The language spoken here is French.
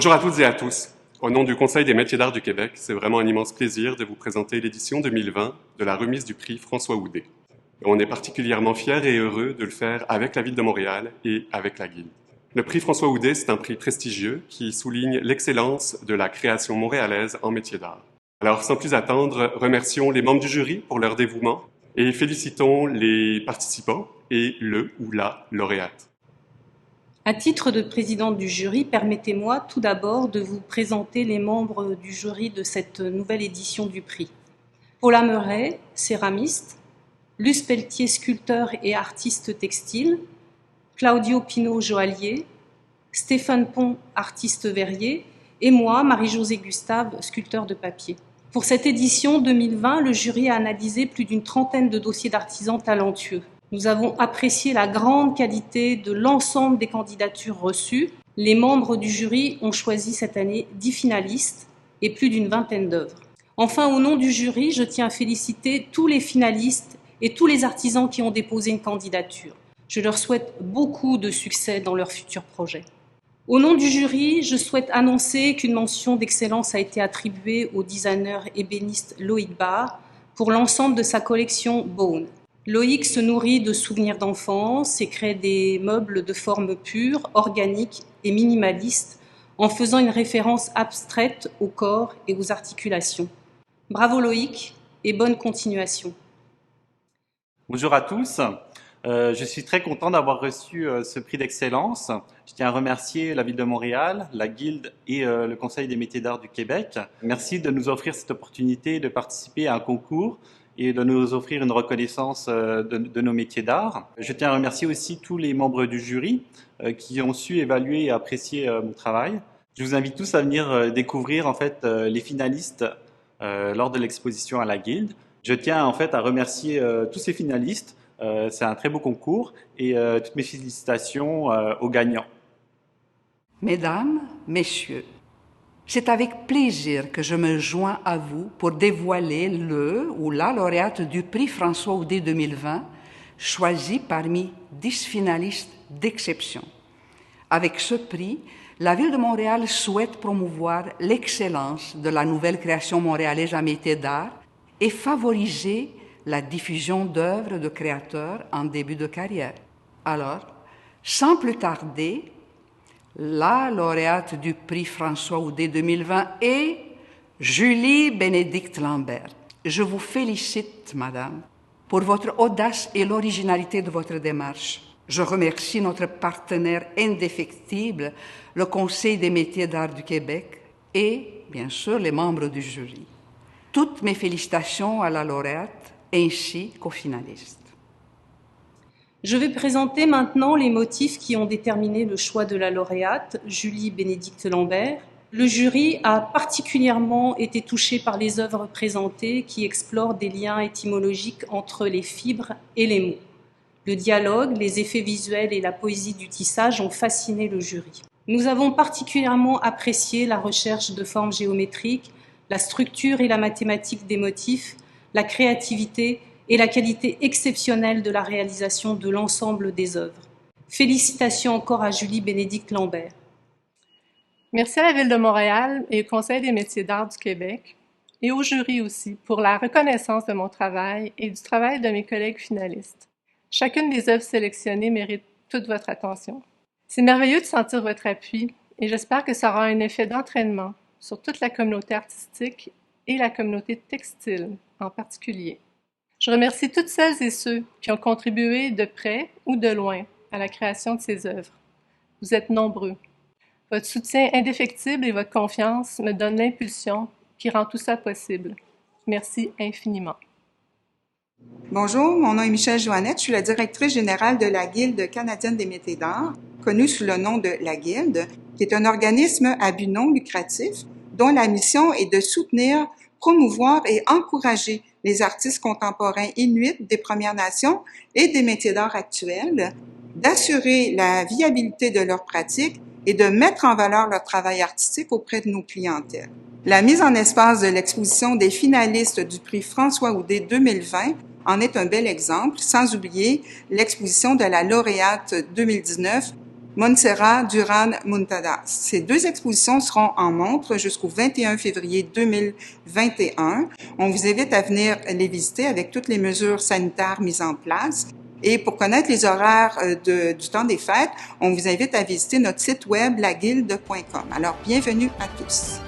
Bonjour à toutes et à tous. Au nom du Conseil des métiers d'art du Québec, c'est vraiment un immense plaisir de vous présenter l'édition 2020 de la remise du prix François Houdet. On est particulièrement fiers et heureux de le faire avec la Ville de Montréal et avec la Guilde. Le prix François Houdet, c'est un prix prestigieux qui souligne l'excellence de la création montréalaise en métiers d'art. Alors, sans plus attendre, remercions les membres du jury pour leur dévouement et félicitons les participants et le ou la lauréate. À titre de présidente du jury, permettez-moi tout d'abord de vous présenter les membres du jury de cette nouvelle édition du prix. Paula Meuret, céramiste, Luce Pelletier, sculpteur et artiste textile, Claudio Pinault, joaillier, Stéphane Pont, artiste verrier, et moi, Marie-Josée Gustave, sculpteur de papier. Pour cette édition 2020, le jury a analysé plus d'une trentaine de dossiers d'artisans talentueux. Nous avons apprécié la grande qualité de l'ensemble des candidatures reçues. Les membres du jury ont choisi cette année 10 finalistes et plus d'une vingtaine d'œuvres. Enfin, au nom du jury, je tiens à féliciter tous les finalistes et tous les artisans qui ont déposé une candidature. Je leur souhaite beaucoup de succès dans leurs futurs projets. Au nom du jury, je souhaite annoncer qu'une mention d'excellence a été attribuée au designer ébéniste Loïc Barre pour l'ensemble de sa collection Bone. Loïc se nourrit de souvenirs d'enfance et crée des meubles de forme pure, organique et minimaliste en faisant une référence abstraite au corps et aux articulations. Bravo Loïc et bonne continuation. Bonjour à tous. Je suis très content d'avoir reçu ce prix d'excellence. Je tiens à remercier la Ville de Montréal, la Guilde et le Conseil des métiers d'art du Québec. Merci de nous offrir cette opportunité de participer à un concours et de nous offrir une reconnaissance de nos métiers d'art. Je tiens à remercier aussi tous les membres du jury qui ont su évaluer et apprécier mon travail. Je vous invite tous à venir découvrir en fait les finalistes lors de l'exposition à la Guilde. Je tiens en fait à remercier tous ces finalistes. C'est un très beau concours et toutes mes félicitations aux gagnants. Mesdames, Messieurs, c'est avec plaisir que je me joins à vous pour dévoiler le ou la lauréate du prix François Houdet 2020, choisi parmi 10 finalistes d'exception. Avec ce prix, la Ville de Montréal souhaite promouvoir l'excellence de la nouvelle création montréalaise en métiers d'art et favoriser la diffusion d'œuvres de créateurs en début de carrière. Alors, sans plus tarder, la lauréate du prix François Houdet 2020 est Julie Bénédicte Lambert. Je vous félicite, madame, pour votre audace et l'originalité de votre démarche. Je remercie notre partenaire indéfectible, le Conseil des métiers d'art du Québec et, bien sûr, les membres du jury. Toutes mes félicitations à la lauréate ainsi qu'aux finalistes. Je vais présenter maintenant les motifs qui ont déterminé le choix de la lauréate, Julie Bénédicte Lambert. Le jury a particulièrement été touché par les œuvres présentées qui explorent des liens étymologiques entre les fibres et les mots. Le dialogue, les effets visuels et la poésie du tissage ont fasciné le jury. Nous avons particulièrement apprécié la recherche de formes géométriques, la structure et la mathématique des motifs, la créativité et la qualité exceptionnelle de la réalisation de l'ensemble des œuvres. Félicitations encore à Julie Bénédicte Lambert. Merci à la Ville de Montréal et au Conseil des métiers d'art du Québec et au jury aussi pour la reconnaissance de mon travail et du travail de mes collègues finalistes. Chacune des œuvres sélectionnées mérite toute votre attention. C'est merveilleux de sentir votre appui et j'espère que ça aura un effet d'entraînement sur toute la communauté artistique et la communauté textile en particulier. Je remercie toutes celles et ceux qui ont contribué de près ou de loin à la création de ces œuvres. Vous êtes nombreux. Votre soutien indéfectible et votre confiance me donnent l'impulsion qui rend tout ça possible. Merci infiniment. Bonjour, mon nom est Michèle Joannette, je suis la directrice générale de la Guilde canadienne des métiers d'art, connue sous le nom de la Guilde, qui est un organisme à but non lucratif dont la mission est de soutenir, promouvoir et encourager les artistes contemporains inuits des Premières Nations et des métiers d'art actuels, d'assurer la viabilité de leurs pratiques et de mettre en valeur leur travail artistique auprès de nos clientèles. La mise en espace de l'exposition des finalistes du prix François Houdet 2020 en est un bel exemple, sans oublier l'exposition de la lauréate 2019 Montserrat Duran Muntadas. Ces deux expositions seront en montre jusqu'au 21 février 2021. On vous invite à venir les visiter avec toutes les mesures sanitaires mises en place. Et pour connaître les horaires du temps des fêtes, on vous invite à visiter notre site web laguilde.com. Alors, bienvenue à tous.